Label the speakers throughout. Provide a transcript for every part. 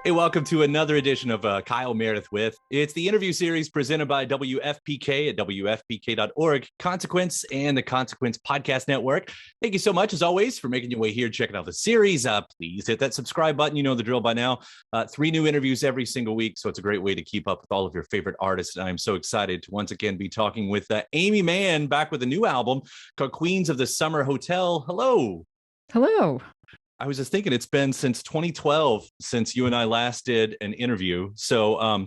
Speaker 1: Hey, welcome to another edition of Kyle Meredith with. It's the interview series presented by WFPK at WFPK.org, Consequence, and the Consequence Podcast Network. Thank you so much, as always, for making your way here, checking out the series. Please hit that subscribe button. You know the drill by now. 3 new interviews every single week, so it's a great way to keep up with all of your favorite artists. And I'm so excited to once again be talking with Aimee Mann, back with a new album called Queens of the Summer Hotel. Hello.
Speaker 2: Hello.
Speaker 1: I was just thinking it's been since 2012 since you and I last did an interview. So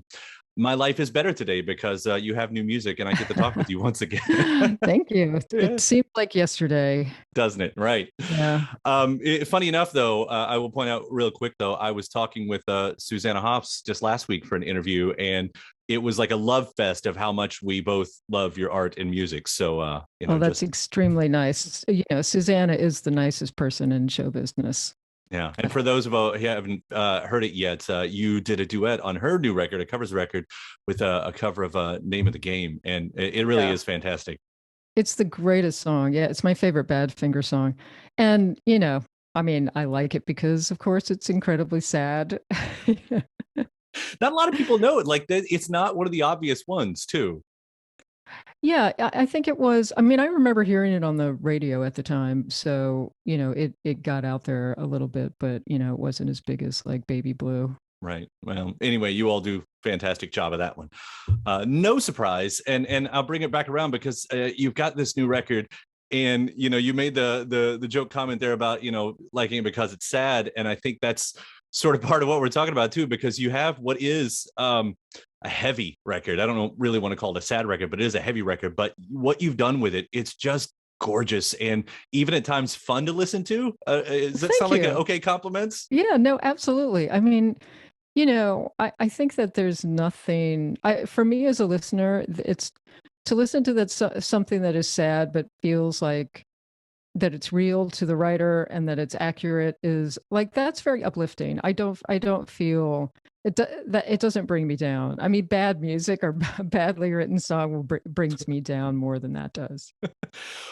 Speaker 1: my life is better today because you have new music and I get to talk with you once again.
Speaker 2: Thank you.
Speaker 1: Yeah.
Speaker 2: It seemed like yesterday.
Speaker 1: Doesn't it? Right.
Speaker 2: Yeah.
Speaker 1: Funny enough, though, I will point out real quick, though, I was talking with Susanna Hoffs just last week for an interview, and it was like a love fest of how much we both love your art and music. So,
Speaker 2: that's extremely nice. Susanna is the nicest person in show business.
Speaker 1: Yeah. And for those of you who haven't heard it yet, you did a duet on her new record, a covers record with a cover of Name of the Game. And it really is fantastic.
Speaker 2: It's the greatest song. Yeah, it's my favorite Badfinger song. And, I like it because, of course, it's incredibly sad.
Speaker 1: Not a lot of people know it. Like, it's not one of the obvious ones, too.
Speaker 2: Yeah, I think it was. I remember hearing it on the radio at the time. So, it got out there a little bit, but, it wasn't as big as like Baby Blue.
Speaker 1: Right. Well, anyway, you all do fantastic job of that one. No surprise. And I'll bring it back around because you've got this new record. And, you made the joke comment there about, liking it because it's sad. And I think that's sort of part of what we're talking about, too, because you have what is a heavy record. I don't really want to call it a sad record, but it is a heavy record. But what you've done with it, it's just gorgeous and even at times fun to listen to. Does that sound like okay compliments?
Speaker 2: Yeah, no, absolutely. I think that there's nothing for me as a listener, it's to listen to that something that is sad but feels like that it's real to the writer and that it's accurate is like that's very uplifting. I don't feel that it doesn't bring me down. Bad music or badly written song brings me down more than that does.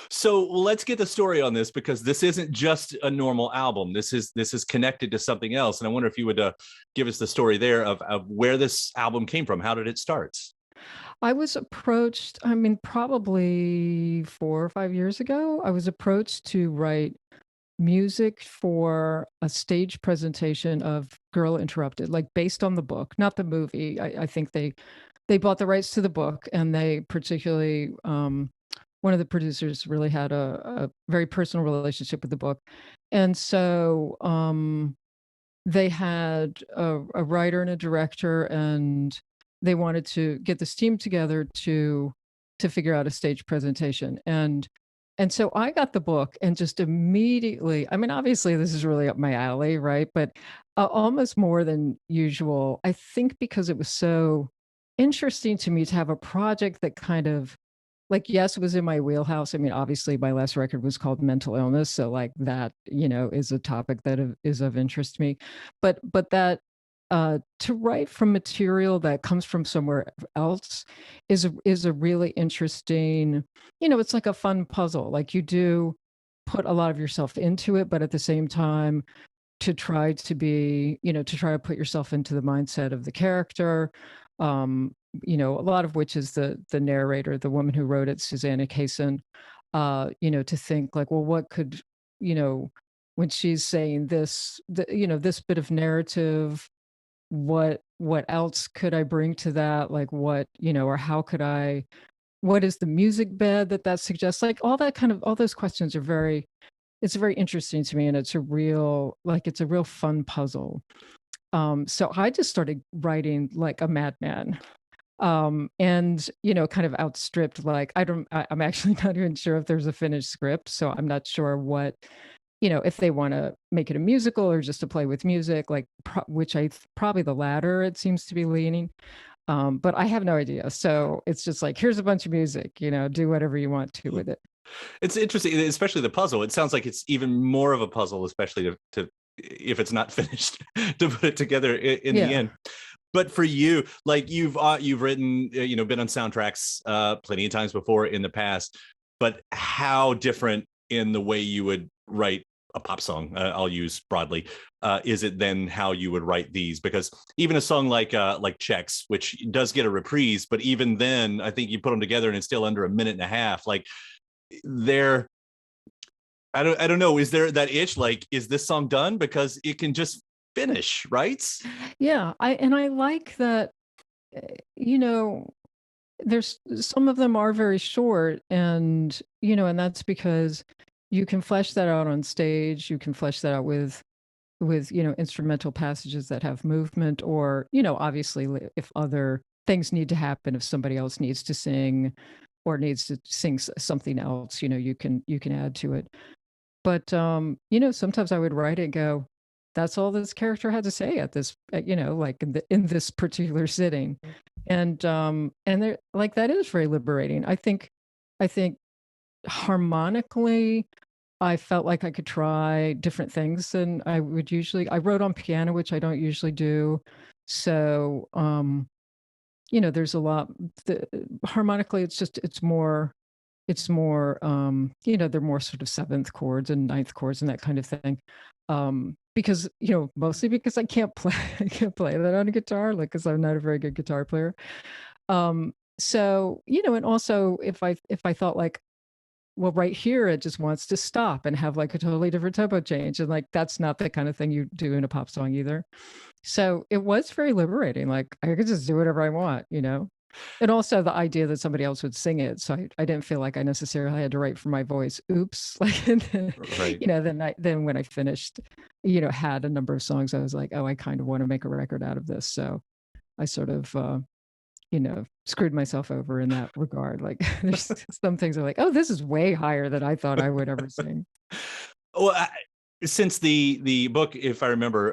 Speaker 1: So let's get the story on this because this isn't just a normal album. This is connected to something else. And I wonder if you would give us the story there of where this album came from. How did it start?
Speaker 2: I was approached, probably 4 or 5 years ago. I was approached to write music for a stage presentation of Girl Interrupted, like based on the book, not the movie. I think they bought the rights to the book, and they particularly one of the producers really had a very personal relationship with the book, and so they had a writer and a director, and they wanted to get this team together to figure out a stage presentation. And so I got the book and just immediately, obviously this is really up my alley, right? But almost more than usual, I think because it was so interesting to me to have a project that kind of like, yes, it was in my wheelhouse. Obviously my last record was called Mental Illness. So like that, is a topic that is of interest to me. But that to write from material that comes from somewhere else is a really interesting, it's like a fun puzzle. Like you do put a lot of yourself into it, but at the same time to try to put yourself into the mindset of the character, a lot of which is the narrator, the woman who wrote it, Susanna Hoffs, to think like, well, what could, when she's saying this, this bit of narrative, what else could I bring to that? Like what, or how could what is the music bed that suggests? Like all those questions are it's very interesting to me. And it's a real fun puzzle. So I just started writing like a madman. And, kind of outstripped, like, I'm actually not even sure if there's a finished script. So I'm not sure what, if they want to make it a musical or just to play with music, like which probably the latter, it seems to be leaning. But I have no idea. So it's just like, here's a bunch of music, do whatever you want to with it.
Speaker 1: It's interesting, especially the puzzle. It sounds like it's even more of a puzzle, especially to if it's not finished, to put it together in the end. But for you, like you've written, been on soundtracks plenty of times before in the past, but how different in the way you would write a pop song, I'll use broadly, is it then how you would write these? Because even a song like Checks, which does get a reprise, but even then I think you put them together and it's still under a minute and a half. Like they're, I don't know, is there that itch, like, is this song done? Because it can just finish, right?
Speaker 2: Yeah, I like that, you know, there's some of them are very short, and and that's because you can flesh that out on stage. You can flesh that out with instrumental passages that have movement, or obviously if other things need to happen, if somebody else needs to sing or needs to sing something else, you can add to it. But sometimes I would write it and go, that's all this character had to say at this, like in this particular sitting. And they're like, that is very liberating. I think harmonically, I felt like I could try different things than I would usually. I wrote on piano, which I don't usually do. So, there's a lot, harmonically, it's more, they're more sort of seventh chords and ninth chords and that kind of thing. Because, mostly because I can't play, I can't play that on a guitar, like, because I'm not a very good guitar player. So, and also if I thought like, well, right here, it just wants to stop and have like a totally different tempo change. And like, that's not the kind of thing you do in a pop song either. So it was very liberating. Like, I could just do whatever I want. And also the idea that somebody else would sing it. So I didn't feel like I necessarily had to write for my voice. Oops. Like, and then,
Speaker 1: Right.
Speaker 2: then when I finished, had a number of songs, I was like, oh, I kind of want to make a record out of this. So I sort of, screwed myself over in that regard. Like, there's some things are like, oh, this is way higher than I thought I would ever sing.
Speaker 1: Well, since the book, if I remember,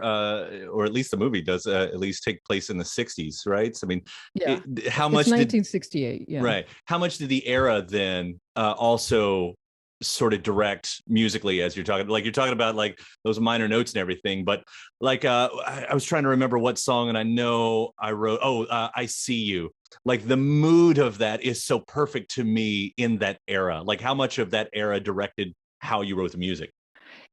Speaker 1: or at least the movie does, at least take place in the 60s, right? I mean,
Speaker 2: Yeah.
Speaker 1: how
Speaker 2: It's
Speaker 1: much
Speaker 2: 1968. Yeah.
Speaker 1: right? How much did the era then also sort of direct musically, as you're talking about like those minor notes and everything? But like, I was trying to remember what song, and I know I wrote, I See You. Like the mood of that is so perfect to me in that era. Like how much of that era directed how you wrote the music?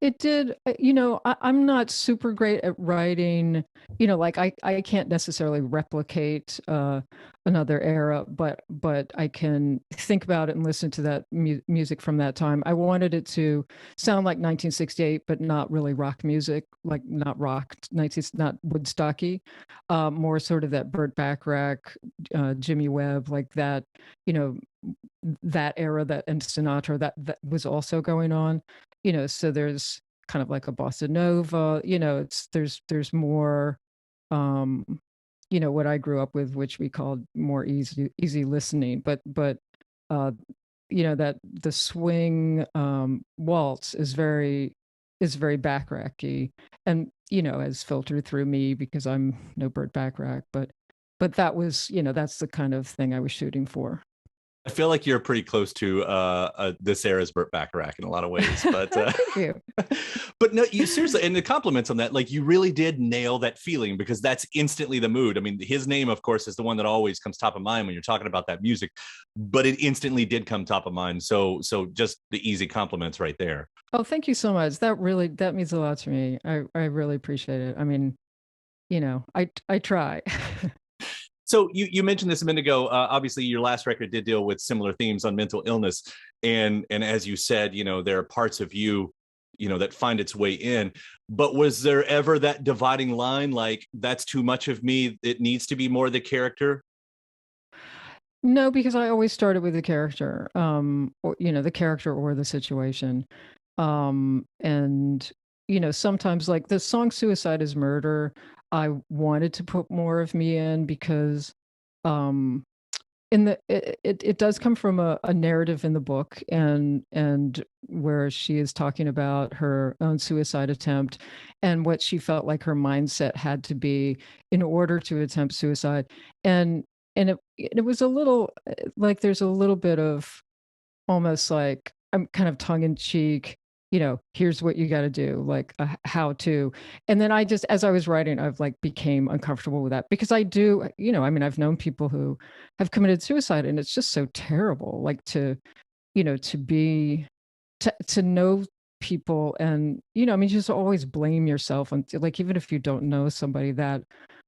Speaker 2: It did. I'm not super great at writing. Like I can't necessarily replicate another era, but I can think about it and listen to that music from that time. I wanted it to sound like 1968, but not really rock music, like not rock 19, not Woodstocky, more sort of that Burt Bacharach, Jimmy Webb, like that. You know, that era, that and Sinatra, that was also going on. So there's kind of like a bossa nova, there's more, um what I grew up with, which we called more easy listening, but uh that the swing waltz is very Bacharach-y, and has filtered through me because I'm no Burt Bacharach, but that was, that's the kind of thing I was shooting for.
Speaker 1: I feel like you're pretty close to this era's Burt Bacharach in a lot of ways, but
Speaker 2: Thank you.
Speaker 1: but no, you seriously, and the compliments on that, like you really did nail that feeling because that's instantly the mood. I mean, his name, of course, is the one that always comes top of mind when you're talking about that music, but it instantly did come top of mind. So just the easy compliments right there.
Speaker 2: Oh, thank you so much. That means a lot to me. I really appreciate it. I mean, I try.
Speaker 1: So you mentioned this a minute ago. Obviously, your last record did deal with similar themes on mental illness, and as you said, there are parts of you, that find its way in. But was there ever that dividing line, like that's too much of me? It needs to be more the character.
Speaker 2: No, because I always started with the character, or the character or the situation. And sometimes like the song Suicide is Murder, I wanted to put more of me in because um it does come from a narrative in the book, and where she is talking about her own suicide attempt and what she felt like her mindset had to be in order to attempt suicide. And it was a little like there's a little bit of almost like I'm kind of tongue in cheek, here's what you got to do, like how to. And then I just, as I was writing, I've like became uncomfortable with that because I do, I mean, I've known people who have committed suicide, and it's just so terrible, like to, to be, to know people, and I mean, just always blame yourself on, like, even if you don't know somebody that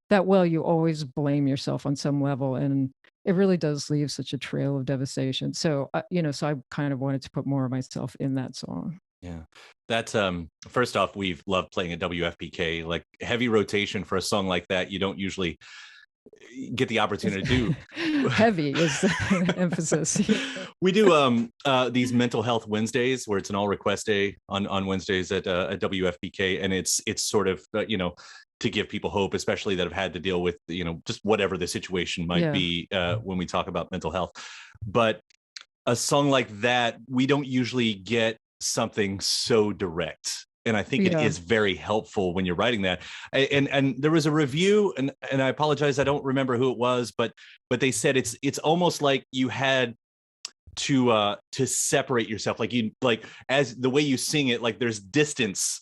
Speaker 2: well, you always blame yourself on some level, and it really does leave such a trail of devastation. So so I kind of wanted to put more of myself in that song.
Speaker 1: Yeah. That's first off, we've loved playing at WFPK. Like, heavy rotation for a song like that, you don't usually get the opportunity to do.
Speaker 2: Heavy is the emphasis.
Speaker 1: We do these mental health Wednesdays where it's an all request day on Wednesdays at WFPK, and it's sort of to give people hope, especially that have had to deal with just whatever the situation might
Speaker 2: Yeah.
Speaker 1: be when we talk about mental health. But a song like that, we don't usually get something so direct, and I think it
Speaker 2: Yeah.
Speaker 1: is very helpful when you're writing that. And there was a review, and I apologize, I don't remember who it was, but they said it's almost like you had to separate yourself, like as the way you sing it, like there's distance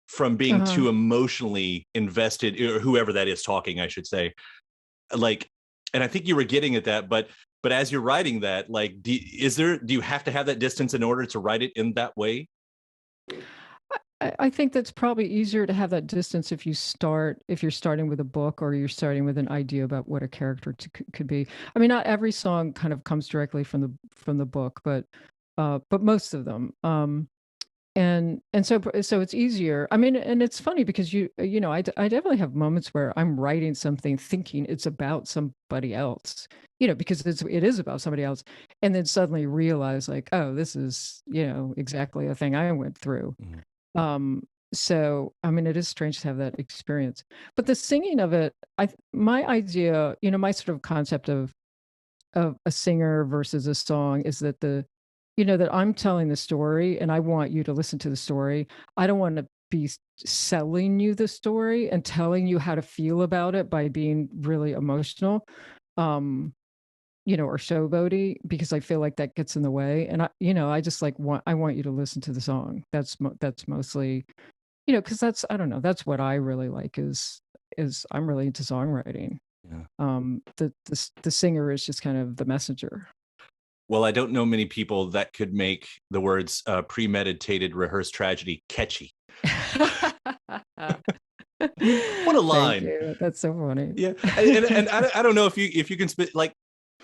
Speaker 1: from being
Speaker 2: Uh-huh.
Speaker 1: too emotionally invested, or whoever that is talking, I should say. Like, and I think you were getting at that, but as you're writing that, like, do you have to have that distance in order to write it in that way?
Speaker 2: I think that's probably easier to have that distance if you're starting with a book, or you're starting with an idea about what a character could be. I mean, not every song kind of comes directly from the book, but most of them. And so it's easier. I mean, and it's funny because I definitely have moments where I'm writing something thinking it's about somebody else, because it is about somebody else, and then suddenly realize, like, oh, this is exactly a thing I went through.
Speaker 1: Mhm.
Speaker 2: Um, so I mean, it is strange to have that experience. But the singing of it, my idea, my sort of concept of a singer versus a song is that that I'm telling the story and I want you to listen to the story. I don't want to be selling you the story and telling you how to feel about it by being really emotional. Um, or showboaty, because I feel like that gets in the way. And I just I want you to listen to the song. That's mostly, because I don't know, that's what I really like is I'm really into songwriting.
Speaker 1: Yeah.
Speaker 2: The singer is just kind of the messenger.
Speaker 1: Well, I don't know many people that could make the words premeditated, rehearsed tragedy catchy. What a
Speaker 2: Thank
Speaker 1: line.
Speaker 2: you. That's so funny.
Speaker 1: Yeah. And I don't know if you can spit, like,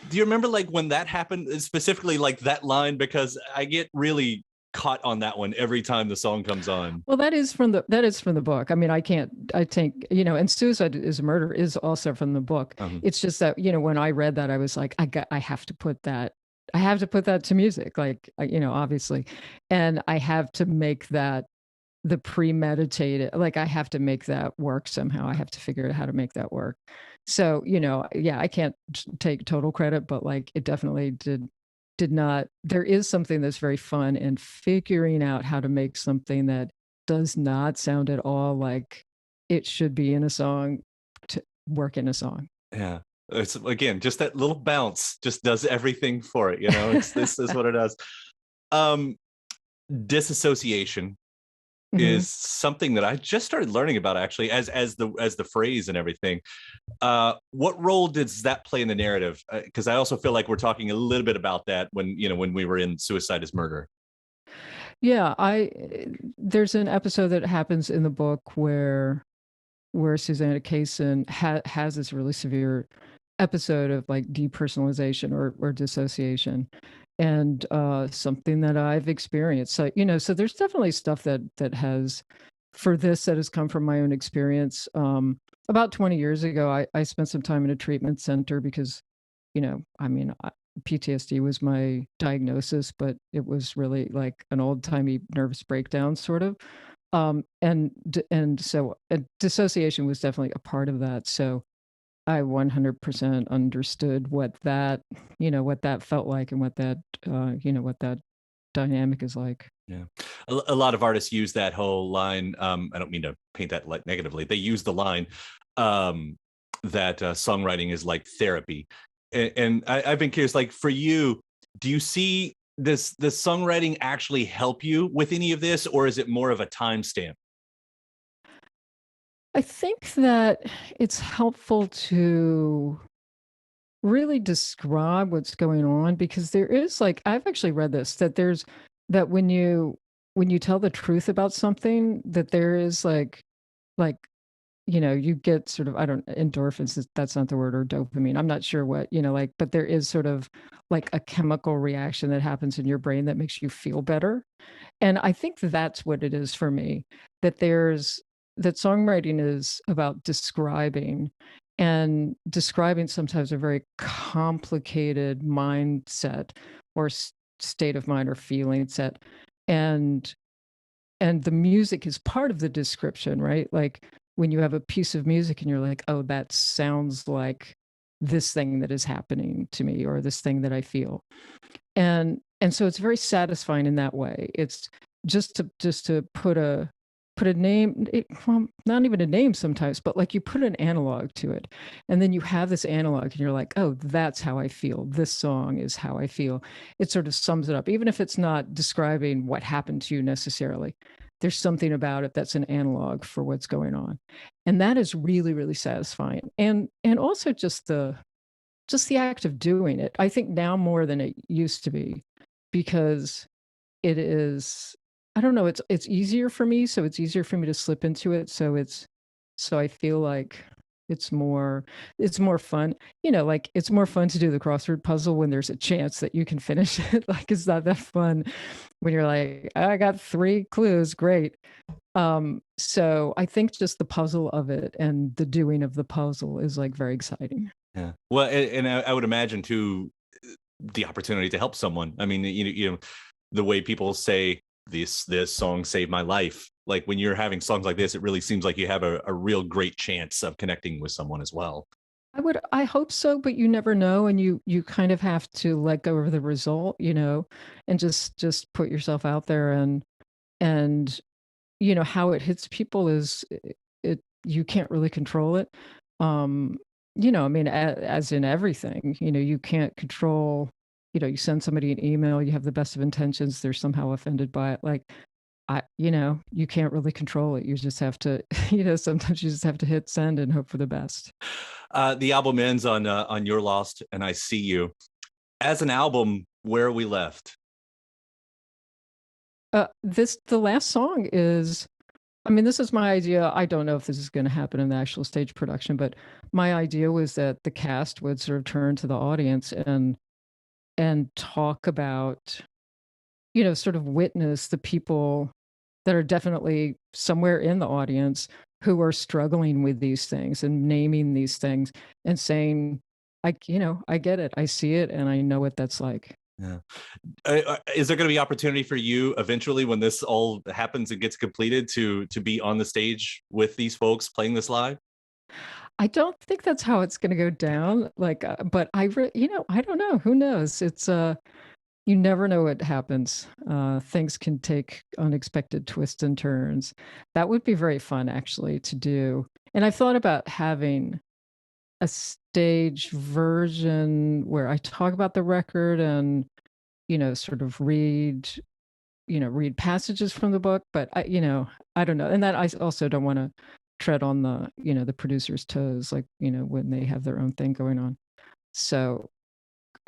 Speaker 1: do you remember, like, when that happened, specifically, like, that line? Because I get really caught on that one every time the song comes on.
Speaker 2: Well, that is from the book. I mean, I think, and Suicide is a Murder is also from the book.
Speaker 1: Um,
Speaker 2: It's just that, when I read that, I was like, I have to put that to music, like, obviously. And I have to make that the premeditated, like, I have to make that work somehow. I have to figure out how to make that work. So, yeah, I can't take total credit, but, like, it definitely did not. There is something that's very fun in figuring out how to make something that does not sound at all like it should be in a song to work in a song.
Speaker 1: yeah. It's, again, just that little bounce just does everything for it. This is what it does. Um, Disassociation
Speaker 2: Mhm.
Speaker 1: is something that I just started learning about, actually, as the phrase and everything. What role does that play in the narrative? Because I also feel like we're talking a little bit about that when we were in Suicide is Murder.
Speaker 2: Yeah, there's an episode that happens in the book where Susanna Kaysen has this really severe episode of, like, depersonalization or dissociation, and something that I've experienced. So so there's definitely stuff that has come from my own experience. About 20 years ago, I spent some time in a treatment center because I mean, PTSD was my diagnosis, but it was really like an old timey nervous breakdown, sort of. And dissociation was definitely a part of that. So I 100% understood what that felt like, and what that dynamic is like.
Speaker 1: Yeah, a lot of artists use that whole line. I don't mean to paint that like negatively. They use the line that songwriting is like therapy, and I've been curious. Like, for you, do you see the songwriting actually help you with any of this, or is it more of a timestamp?
Speaker 2: I think that it's helpful to really describe what's going on, because there is, like, I've actually read this, that when you when you tell the truth about something, that there is like you get sort of, I don't, endorphins, that's not the word, or dopamine. I'm not sure what, like, but there is sort of like a chemical reaction that happens in your brain that makes you feel better. And I think that's what it is for me, that that songwriting is about describing, and describing sometimes a very complicated mindset or state of mind or feeling set. And the music is part of the description, right? Like when you have a piece of music and you're like, oh, that sounds like this thing that is happening to me, or this thing that I feel. And so it's very satisfying in that way. It's just to put a name, well, not even a name sometimes, but like you put an analog to it, and then you have this analog and you're like, oh, that's how I feel, this song is how I feel. It sort of sums it up, even if it's not describing what happened to you necessarily. There's something about it that's an analog for what's going on, and that is really, really satisfying. And also just the act of doing it, I think, now more than it used to be, because it is, I don't know, it's easier for me, so it's easier for me to slip into it. So I feel like it's more fun. Like it's more fun to do the crossword puzzle when there's a chance that you can finish it. Like it's not that fun when you're like, I got 3 clues, great. So I think just the puzzle of it and the doing of the puzzle is like very exciting.
Speaker 1: Yeah. Well, and I would imagine too, the opportunity to help someone. I mean, the way people say this song saved my life. Like when you're having songs like this, it really seems like you have a real great chance of connecting with someone as well.
Speaker 2: I hope so, but you never know, and you kind of have to let go of the result, and just put yourself out there, and how it hits people is, it you can't really control it. um I mean, as in everything, you can't control. You send somebody an email, you have the best of intentions, they're somehow offended by it. Like, you can't really control it. You just have to, sometimes you just have to hit send and hope for the best.
Speaker 1: The album ends on You're Lost and I See You. As an album, where are we left?
Speaker 2: The last song is, I mean, this is my idea. I don't know if this is going to happen in the actual stage production, but my idea was that the cast would sort of turn to the audience and talk about, sort of witness the people that are definitely somewhere in the audience who are struggling with these things, and naming these things and saying, I get it, I see it, and I know what that's like.
Speaker 1: Yeah. Is there going to be opportunity for you eventually, when this all happens and gets completed, to be on the stage with these folks playing this live?
Speaker 2: I don't think that's how it's going to go down. Like, but I don't know. Who knows? You never know what happens. Things can take unexpected twists and turns. That would be very fun, actually, to do. And I've thought about having a stage version where I talk about the record and, sort of read passages from the book. But I don't know. And that, I also don't want to tread on the producer's toes, like, when they have their own thing going on. So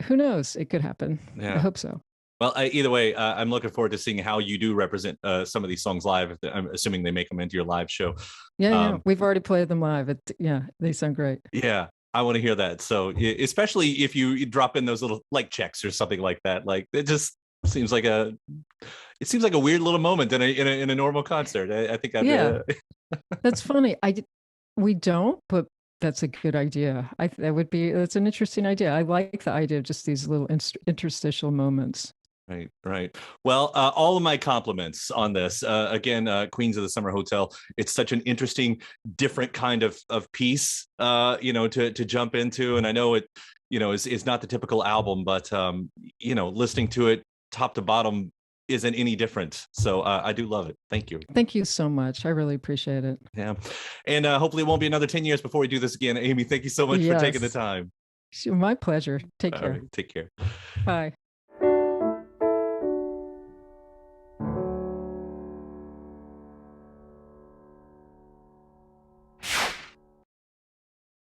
Speaker 2: who knows? It could happen. I
Speaker 1: Yeah.
Speaker 2: hope so.
Speaker 1: Well, either way, I'm looking forward to seeing how you do represent some of these songs live. I'm assuming they make them into your live show.
Speaker 2: Yeah. We've already played them live. Yeah, they sound great.
Speaker 1: Yeah, I want to hear that. So, especially if you drop in those little like checks or something like that, like it just seems like a weird little moment in a normal concert. I think
Speaker 2: Yeah, that's funny. We don't, but that's a good idea. That's an interesting idea. I like the idea of just these little interstitial moments.
Speaker 1: Right, right. Well, all of my compliments on this. Again, Queens of the Summer Hotel. It's such an interesting, different kind of piece, to jump into. And I know it, is not the typical album, but listening to it top to bottom isn't any different. So I do love it. Thank you.
Speaker 2: Thank you so much. I really appreciate it.
Speaker 1: Yeah, and hopefully it won't be another 10 years before we do this again. Aimee, thank you so much for taking the time.
Speaker 2: My pleasure. Take care.
Speaker 1: Right, take care.
Speaker 2: Bye.